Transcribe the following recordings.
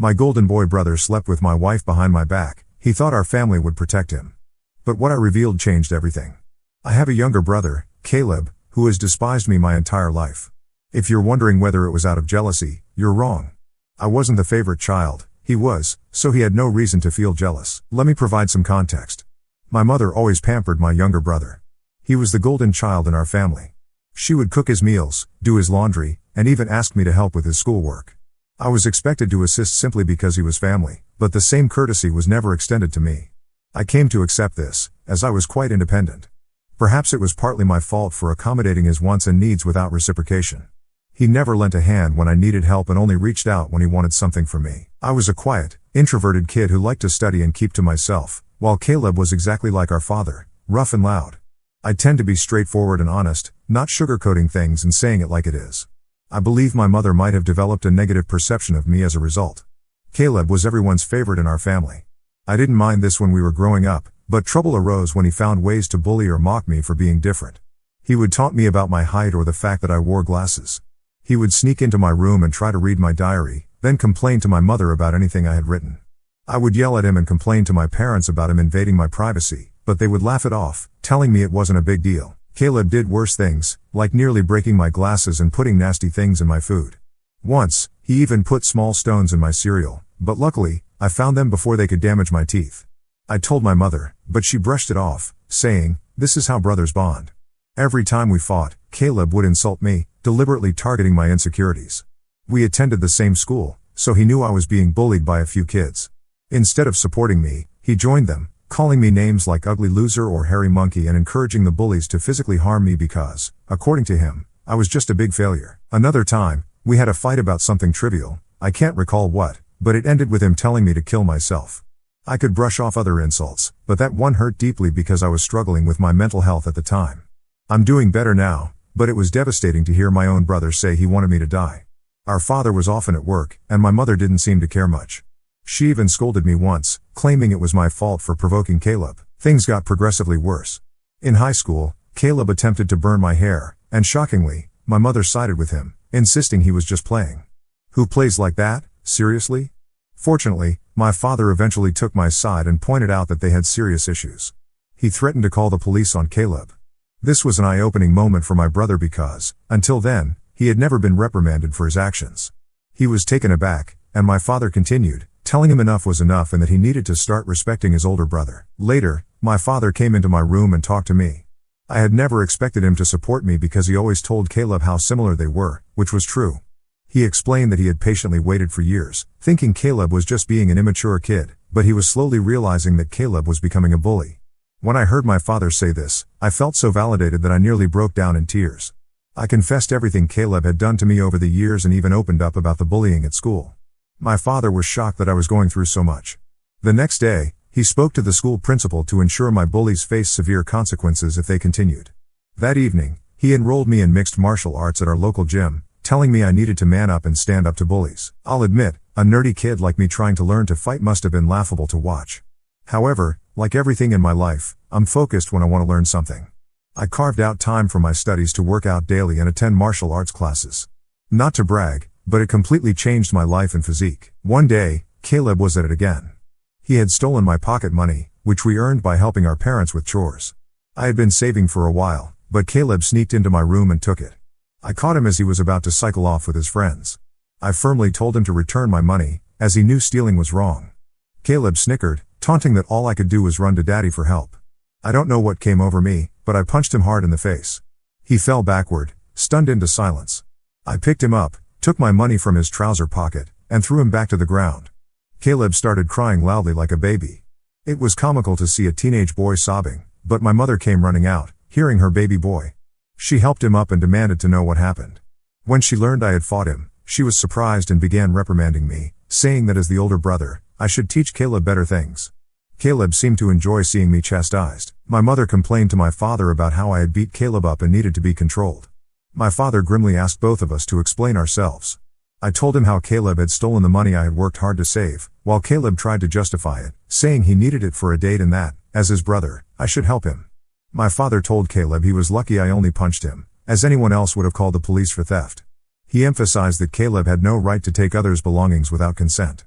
My golden boy brother slept with my wife behind my back. He thought our family would protect him. But what I revealed changed everything. I have a younger brother, Caleb, who has despised me my entire life. If you're wondering whether it was out of jealousy, you're wrong. I wasn't the favorite child, he was, so he had no reason to feel jealous. Let me provide some context. My mother always pampered my younger brother. He was the golden child in our family. She would cook his meals, do his laundry, and even ask me to help with his schoolwork. I was expected to assist simply because he was family, but the same courtesy was never extended to me. I came to accept this, as I was quite independent. Perhaps it was partly my fault for accommodating his wants and needs without reciprocation. He never lent a hand when I needed help and only reached out when he wanted something from me. I was a quiet, introverted kid who liked to study and keep to myself, while Caleb was exactly like our father, rough and loud. I tend to be straightforward and honest, not sugarcoating things and saying it like it is. I believe my mother might have developed a negative perception of me as a result. Caleb was everyone's favorite in our family. I didn't mind this when we were growing up, but trouble arose when he found ways to bully or mock me for being different. He would taunt me about my height or the fact that I wore glasses. He would sneak into my room and try to read my diary, then complain to my mother about anything I had written. I would yell at him and complain to my parents about him invading my privacy, but they would laugh it off, telling me it wasn't a big deal. Caleb did worse things, like nearly breaking my glasses and putting nasty things in my food. Once, he even put small stones in my cereal, but luckily, I found them before they could damage my teeth. I told my mother, but she brushed it off, saying, "This is how brothers bond." Every time we fought, Caleb would insult me, deliberately targeting my insecurities. We attended the same school, so he knew I was being bullied by a few kids. Instead of supporting me, he joined them, calling me names like ugly loser or hairy monkey and encouraging the bullies to physically harm me because, according to him, I was just a big failure. Another time, we had a fight about something trivial, I can't recall what, but it ended with him telling me to kill myself. I could brush off other insults, but that one hurt deeply because I was struggling with my mental health at the time. I'm doing better now, but it was devastating to hear my own brother say he wanted me to die. Our father was often at work, and my mother didn't seem to care much. She even scolded me once, claiming it was my fault for provoking Caleb. Things got progressively worse. In high school, Caleb attempted to burn my hair, and shockingly, my mother sided with him, insisting he was just playing. Who plays like that, seriously? Fortunately, my father eventually took my side and pointed out that they had serious issues. He threatened to call the police on Caleb. This was an eye-opening moment for my brother because, until then, he had never been reprimanded for his actions. He was taken aback, and my father continued, telling him enough was enough and that he needed to start respecting his older brother. Later, my father came into my room and talked to me. I had never expected him to support me because he always told Caleb how similar they were, which was true. He explained that he had patiently waited for years, thinking Caleb was just being an immature kid, but he was slowly realizing that Caleb was becoming a bully. When I heard my father say this, I felt so validated that I nearly broke down in tears. I confessed everything Caleb had done to me over the years and even opened up about the bullying at school. My father was shocked that I was going through so much. The next day, he spoke to the school principal to ensure my bullies faced severe consequences if they continued. That evening, he enrolled me in mixed martial arts at our local gym, telling me I needed to man up and stand up to bullies. I'll admit, a nerdy kid like me trying to learn to fight must have been laughable to watch. However, like everything in my life, I'm focused when I want to learn something. I carved out time for my studies to work out daily and attend martial arts classes. Not to brag, but it completely changed my life and physique. One day, Caleb was at it again. He had stolen my pocket money, which we earned by helping our parents with chores. I had been saving for a while, but Caleb sneaked into my room and took it. I caught him as he was about to cycle off with his friends. I firmly told him to return my money, as he knew stealing was wrong. Caleb snickered, taunting that all I could do was run to Daddy for help. I don't know what came over me, but I punched him hard in the face. He fell backward, stunned into silence. I picked him up, took my money from his trouser pocket, and threw him back to the ground. Caleb started crying loudly like a baby. It was comical to see a teenage boy sobbing, but my mother came running out, hearing her baby boy. She helped him up and demanded to know what happened. When she learned I had fought him, she was surprised and began reprimanding me, saying that as the older brother, I should teach Caleb better things. Caleb seemed to enjoy seeing me chastised. My mother complained to my father about how I had beat Caleb up and needed to be controlled. My father grimly asked both of us to explain ourselves. I told him how Caleb had stolen the money I had worked hard to save, while Caleb tried to justify it, saying he needed it for a date and that, as his brother, I should help him. My father told Caleb he was lucky I only punched him, as anyone else would have called the police for theft. He emphasized that Caleb had no right to take others' belongings without consent.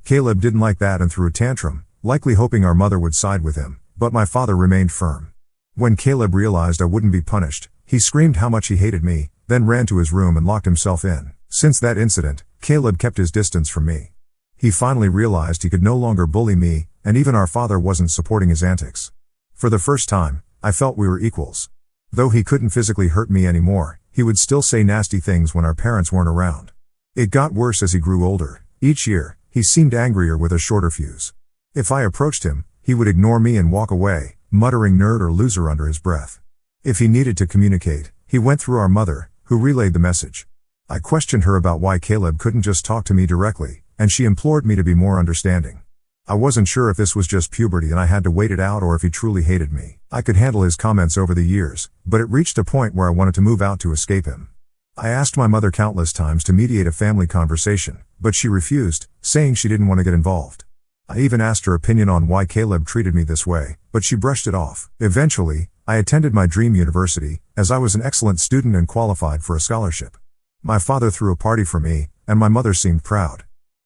Caleb didn't like that and threw a tantrum, likely hoping our mother would side with him, but my father remained firm. When Caleb realized I wouldn't be punished, he screamed how much he hated me, then ran to his room and locked himself in. Since that incident, Caleb kept his distance from me. He finally realized he could no longer bully me, and even our father wasn't supporting his antics. For the first time, I felt we were equals. Though he couldn't physically hurt me anymore, he would still say nasty things when our parents weren't around. It got worse as he grew older. Each year, he seemed angrier with a shorter fuse. If I approached him, he would ignore me and walk away, muttering nerd or loser under his breath. If he needed to communicate, he went through our mother, who relayed the message. I questioned her about why Caleb couldn't just talk to me directly, and she implored me to be more understanding. I wasn't sure if this was just puberty and I had to wait it out or if he truly hated me. I could handle his comments over the years, but it reached a point where I wanted to move out to escape him. I asked my mother countless times to mediate a family conversation, but she refused, saying she didn't want to get involved. I even asked her opinion on why Caleb treated me this way, but she brushed it off. Eventually, I attended my dream university, as I was an excellent student and qualified for a scholarship. My father threw a party for me, and my mother seemed proud.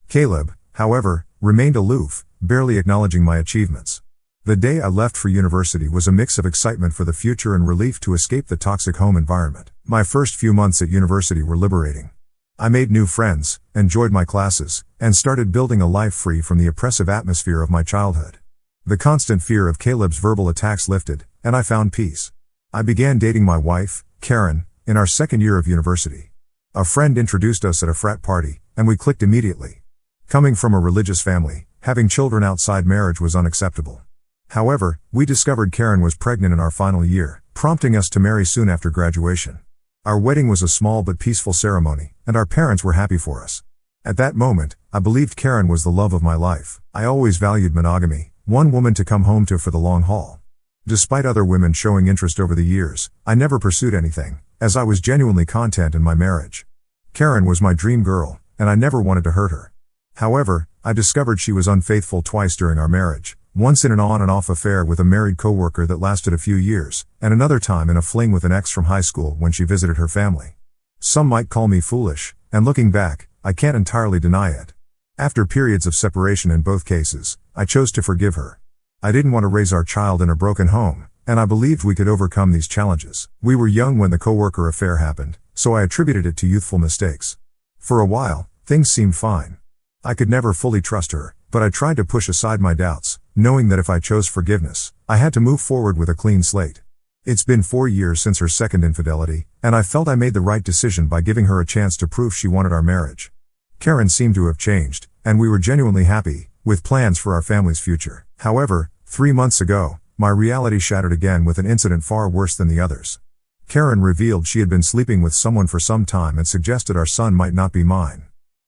Caleb, however, remained aloof, barely acknowledging my achievements. The day I left for university was a mix of excitement for the future and relief to escape the toxic home environment. My first few months at university were liberating. I made new friends, enjoyed my classes, and started building a life free from the oppressive atmosphere of my childhood. The constant fear of Caleb's verbal attacks lifted, and I found peace. I began dating my wife, Karen, in our second year of university. A friend introduced us at a frat party, and we clicked immediately. Coming from a religious family, having children outside marriage was unacceptable. However, we discovered Karen was pregnant in our final year, prompting us to marry soon after graduation. Our wedding was a small but peaceful ceremony, and our parents were happy for us. At that moment, I believed Karen was the love of my life. I always valued monogamy, one woman to come home to for the long haul. Despite other women showing interest over the years, I never pursued anything, as I was genuinely content in my marriage. Karen was my dream girl, and I never wanted to hurt her. However, I discovered she was unfaithful twice during our marriage, once in an on and off affair with a married coworker that lasted a few years, and another time in a fling with an ex from high school when she visited her family. Some might call me foolish, and looking back, I can't entirely deny it. After periods of separation in both cases, I chose to forgive her. I didn't want to raise our child in a broken home, and I believed we could overcome these challenges. We were young when the coworker affair happened, so I attributed it to youthful mistakes. For a while, things seemed fine. I could never fully trust her, but I tried to push aside my doubts, knowing that if I chose forgiveness, I had to move forward with a clean slate. It's been 4 years since her second infidelity, and I felt I made the right decision by giving her a chance to prove she wanted our marriage. Karen seemed to have changed, and we were genuinely happy, with plans for our family's future. However, 3 months ago, my reality shattered again with an incident far worse than the others. Karen revealed she had been sleeping with someone for some time and suggested our son might not be mine.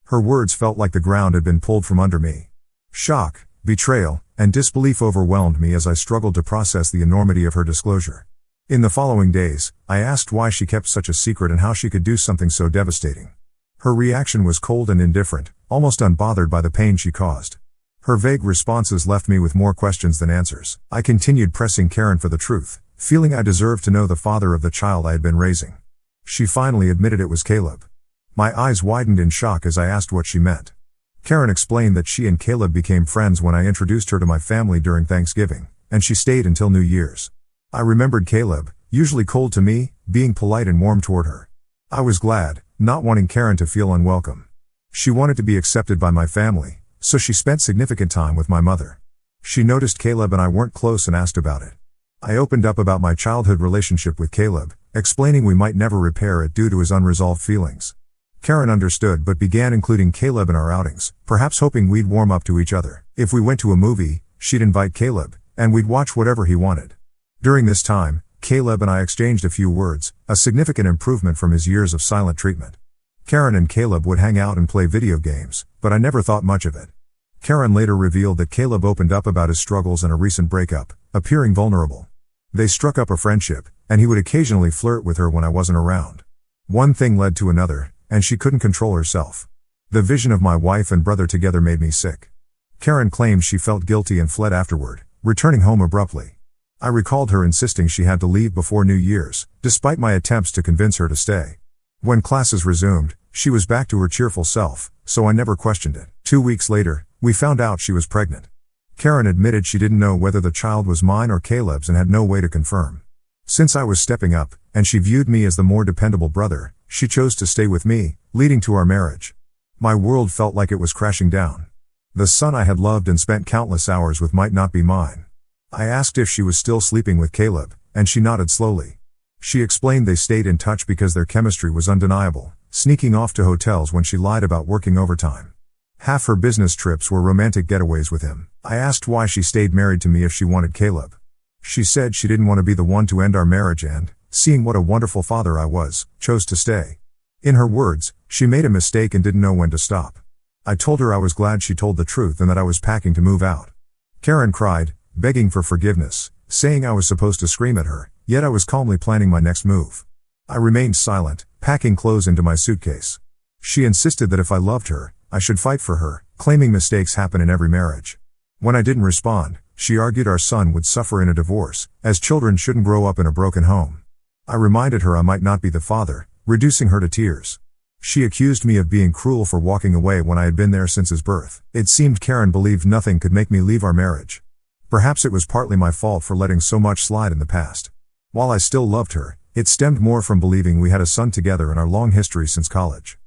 Her words felt like the ground had been pulled from under me. Shock, betrayal, and disbelief overwhelmed me as I struggled to process the enormity of her disclosure. In the following days, I asked why she kept such a secret and how she could do something so devastating. Her reaction was cold and indifferent, almost unbothered by the pain she caused. Her vague responses left me with more questions than answers. I continued pressing Karen for the truth, feeling I deserved to know the father of the child I had been raising. She finally admitted it was Caleb. My eyes widened in shock as I asked what she meant. Karen explained that she and Caleb became friends when I introduced her to my family during Thanksgiving, and she stayed until New Year's. I remembered Caleb, usually cold to me, being polite and warm toward her. I was glad, not wanting Karen to feel unwelcome. She wanted to be accepted by my family, so she spent significant time with my mother. She noticed Caleb and I weren't close and asked about it. I opened up about my childhood relationship with Caleb, explaining we might never repair it due to his unresolved feelings. Karen understood but began including Caleb in our outings, perhaps hoping we'd warm up to each other. If we went to a movie, she'd invite Caleb, and we'd watch whatever he wanted. During this time, Caleb and I exchanged a few words, a significant improvement from his years of silent treatment. Karen and Caleb would hang out and play video games, but I never thought much of it. Karen later revealed that Caleb opened up about his struggles and a recent breakup, appearing vulnerable. They struck up a friendship, and he would occasionally flirt with her when I wasn't around. One thing led to another, and she couldn't control herself. The vision of my wife and brother together made me sick. Karen claimed she felt guilty and fled afterward, returning home abruptly. I recalled her insisting she had to leave before New Year's, despite my attempts to convince her to stay. When classes resumed, she was back to her cheerful self, so I never questioned it. 2 weeks later, We found out she was pregnant. Karen admitted she didn't know whether the child was mine or Caleb's and had no way to confirm. Since I was stepping up, and she viewed me as the more dependable brother, she chose to stay with me, leading to our marriage. My world felt like it was crashing down. The son I had loved and spent countless hours with might not be mine. I asked if she was still sleeping with Caleb, and she nodded slowly. She explained they stayed in touch because their chemistry was undeniable, sneaking off to hotels when she lied about working overtime. Half her business trips were romantic getaways with him. I asked why she stayed married to me if she wanted Caleb. She said she didn't want to be the one to end our marriage and, seeing what a wonderful father I was, chose to stay. In her words, she made a mistake and didn't know when to stop. I told her I was glad she told the truth and that I was packing to move out. Karen cried, begging for forgiveness, saying I was supposed to scream at her, yet I was calmly planning my next move. I remained silent, packing clothes into my suitcase. She insisted that if I loved her, I should fight for her, claiming mistakes happen in every marriage. When I didn't respond, she argued our son would suffer in a divorce, as children shouldn't grow up in a broken home. I reminded her I might not be the father, reducing her to tears. She accused me of being cruel for walking away when I had been there since his birth. It seemed Karen believed nothing could make me leave our marriage. Perhaps it was partly my fault for letting so much slide in the past. While I still loved her, it stemmed more from believing we had a son together in our long history since college.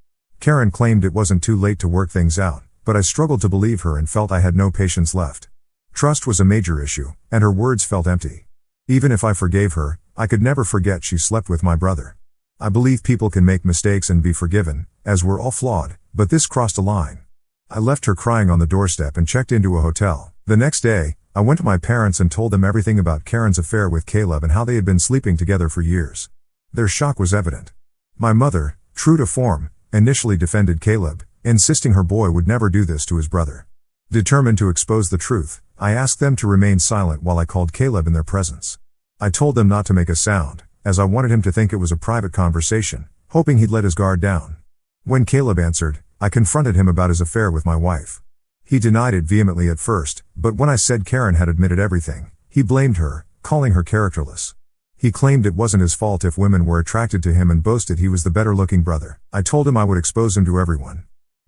Karen claimed it wasn't too late to work things out, but I struggled to believe her and felt I had no patience left. Trust was a major issue, and her words felt empty. Even if I forgave her, I could never forget she slept with my brother. I believe people can make mistakes and be forgiven, as we're all flawed, but this crossed a line. I left her crying on the doorstep and checked into a hotel. The next day, I went to my parents and told them everything about Karen's affair with Caleb and how they had been sleeping together for years. Their shock was evident. My mother, true to form, initially defended Caleb, insisting her boy would never do this to his brother. Determined to expose the truth, I asked them to remain silent while I called Caleb in their presence. I told them not to make a sound, as I wanted him to think it was a private conversation, hoping he'd let his guard down. When Caleb answered, I confronted him about his affair with my wife. He denied it vehemently at first, but when I said Karen had admitted everything, he blamed her, calling her characterless. He claimed it wasn't his fault if women were attracted to him and boasted he was the better-looking brother. I told him I would expose him to everyone.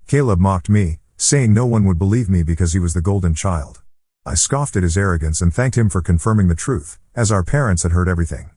Caleb mocked me, saying no one would believe me because he was the golden child. I scoffed at his arrogance and thanked him for confirming the truth, as our parents had heard everything.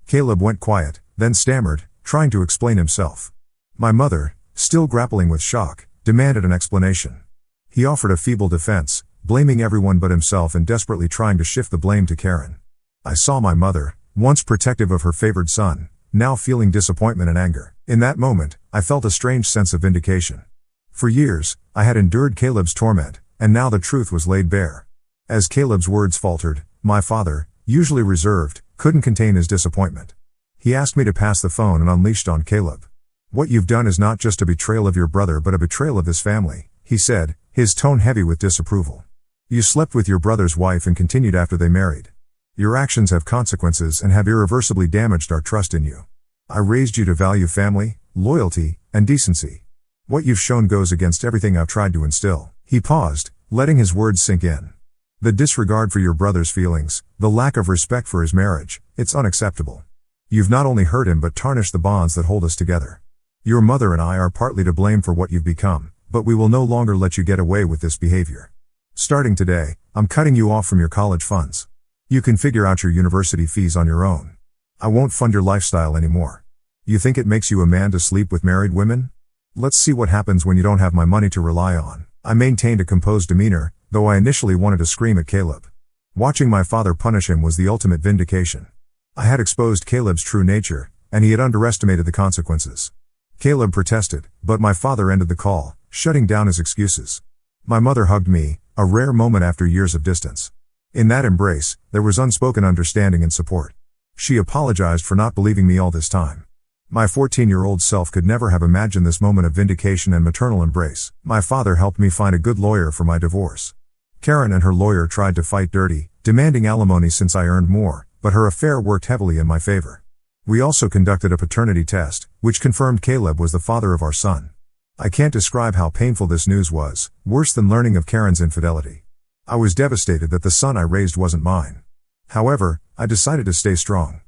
Caleb went quiet, then stammered, trying to explain himself. My mother, still grappling with shock, demanded an explanation. He offered a feeble defense, blaming everyone but himself and desperately trying to shift the blame to Karen. I saw my mother, once protective of her favored son, now feeling disappointment and anger. In that moment, I felt a strange sense of vindication. For years, I had endured Caleb's torment, and now the truth was laid bare. As Caleb's words faltered, my father, usually reserved, couldn't contain his disappointment. He asked me to pass the phone and unleashed on Caleb. What you've done is not just a betrayal of your brother but a betrayal of this family, he said, his tone heavy with disapproval. You slept with your brother's wife and continued after they married. Your actions have consequences and have irreversibly damaged our trust in you. I raised you to value family, loyalty, and decency. What you've shown goes against everything I've tried to instill. He paused, letting his words sink in. The disregard for your brother's feelings, the lack of respect for his marriage, it's unacceptable. You've not only hurt him but tarnished the bonds that hold us together. Your mother and I are partly to blame for what you've become, but we will no longer let you get away with this behavior. Starting today, I'm cutting you off from your college funds. You can figure out your university fees on your own. I won't fund your lifestyle anymore. You think it makes you a man to sleep with married women? Let's see what happens when you don't have my money to rely on. I maintained a composed demeanor, though I initially wanted to scream at Caleb. Watching my father punish him was the ultimate vindication. I had exposed Caleb's true nature, and he had underestimated the consequences. Caleb protested, but my father ended the call, shutting down his excuses. My mother hugged me, a rare moment after years of distance. In that embrace, there was unspoken understanding and support. She apologized for not believing me all this time. My 14-year-old self could never have imagined this moment of vindication and maternal embrace. My father helped me find a good lawyer for my divorce. Karen and her lawyer tried to fight dirty, demanding alimony since I earned more, but her affair worked heavily in my favor. We also conducted a paternity test, which confirmed Caleb was the father of our son. I can't describe how painful this news was, worse than learning of Karen's infidelity. I was devastated that the son I raised wasn't mine. However, I decided to stay strong.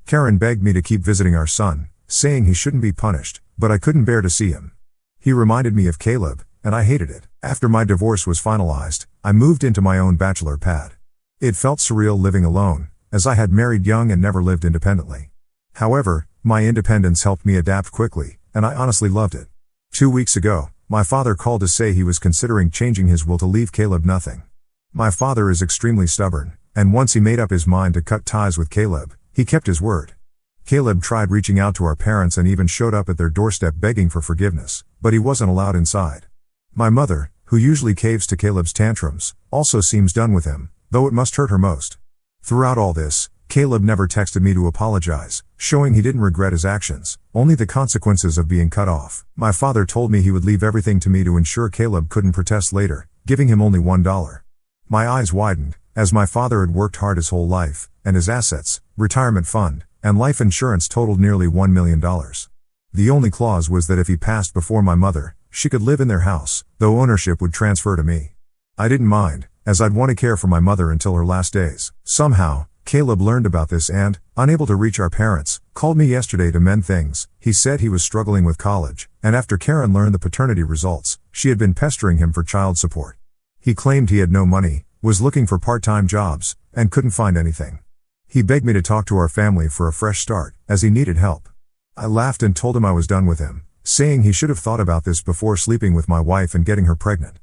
Karen begged me to keep visiting our son, saying he shouldn't be punished, but I couldn't bear to see him. He reminded me of Caleb, and I hated it. After my divorce was finalized, I moved into my own bachelor pad. It felt surreal living alone, as I had married young and never lived independently. However, my independence helped me adapt quickly, and I honestly loved it. 2 weeks ago, my father called to say he was considering changing his will to leave Caleb nothing. My father is extremely stubborn, and once he made up his mind to cut ties with Caleb, he kept his word. Caleb tried reaching out to our parents and even showed up at their doorstep begging for forgiveness, but he wasn't allowed inside. My mother, who usually caves to Caleb's tantrums, also seems done with him, though it must hurt her most. Throughout all this, Caleb never texted me to apologize, showing he didn't regret his actions, only the consequences of being cut off. My father told me he would leave everything to me to ensure Caleb couldn't protest later, giving him only $1. My eyes widened, as my father had worked hard his whole life, and his assets, retirement fund, and life insurance totaled nearly $1 million. The only clause was that if he passed before my mother, she could live in their house, though ownership would transfer to me. I didn't mind, as I'd want to care for my mother until her last days. Somehow, Caleb learned about this and, unable to reach our parents, called me yesterday to mend things. He said he was struggling with college, and after Karen learned the paternity results, she had been pestering him for child support. He claimed he had no money, was looking for part-time jobs, and couldn't find anything. He begged me to talk to our family for a fresh start, as he needed help. I laughed and told him I was done with him, saying he should have thought about this before sleeping with my wife and getting her pregnant.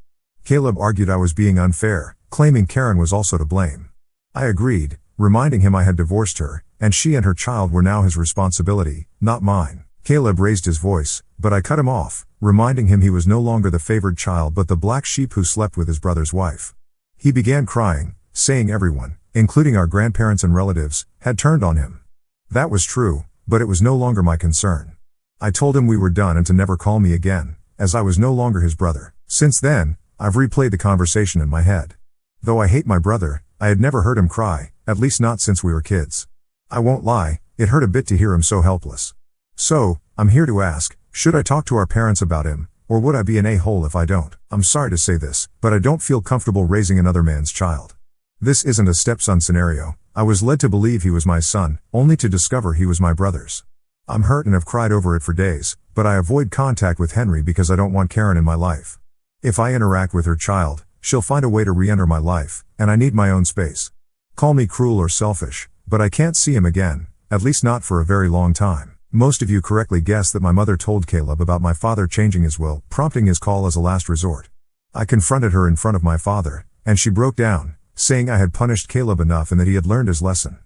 Caleb argued I was being unfair, claiming Karen was also to blame. I agreed, reminding him I had divorced her, and she and her child were now his responsibility, not mine. Caleb raised his voice, but I cut him off, reminding him he was no longer the favored child but the black sheep who slept with his brother's wife. He began crying, saying everyone, including our grandparents and relatives, had turned on him. That was true, but it was no longer my concern. I told him we were done and to never call me again, as I was no longer his brother. Since then, I've replayed the conversation in my head. Though I hate my brother, I had never heard him cry, at least not since we were kids. I won't lie, it hurt a bit to hear him so helpless. So, I'm here to ask, should I talk to our parents about him, or would I be an a-hole if I don't? I'm sorry to say this, but I don't feel comfortable raising another man's child. This isn't a stepson scenario. I was led to believe he was my son, only to discover he was my brother's. I'm hurt and have cried over it for days, but I avoid contact with Henry because I don't want Karen in my life. If I interact with her child, she'll find a way to re-enter my life, and I need my own space. Call me cruel or selfish, but I can't see him again, at least not for a very long time. Most of you correctly guessed that my mother told Caleb about my father changing his will, prompting his call as a last resort. I confronted her in front of my father, and she broke down, saying I had punished Caleb enough and that he had learned his lesson.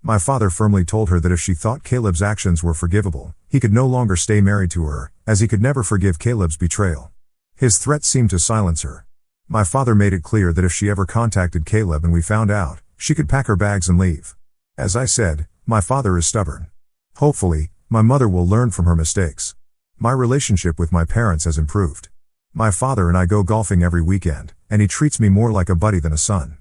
My father firmly told her that if she thought Caleb's actions were forgivable, he could no longer stay married to her, as he could never forgive Caleb's betrayal. His threats seemed to silence her. My father made it clear that if she ever contacted Caleb and we found out, she could pack her bags and leave. As I said, my father is stubborn. Hopefully, my mother will learn from her mistakes. My relationship with my parents has improved. My father and I go golfing every weekend, and he treats me more like a buddy than a son.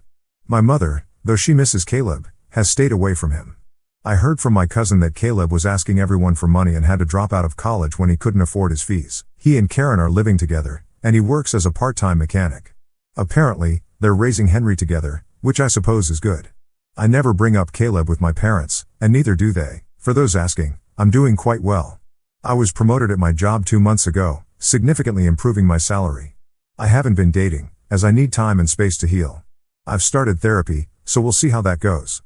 My mother, though she misses Caleb, has stayed away from him. I heard from my cousin that Caleb was asking everyone for money and had to drop out of college when he couldn't afford his fees. He and Karen are living together, and he works as a part-time mechanic. Apparently, they're raising Henry together, which I suppose is good. I never bring up Caleb with my parents, and neither do they. For those asking, I'm doing quite well. I was promoted at my job 2 months ago, significantly improving my salary. I haven't been dating, as I need time and space to heal. I've started therapy, so we'll see how that goes.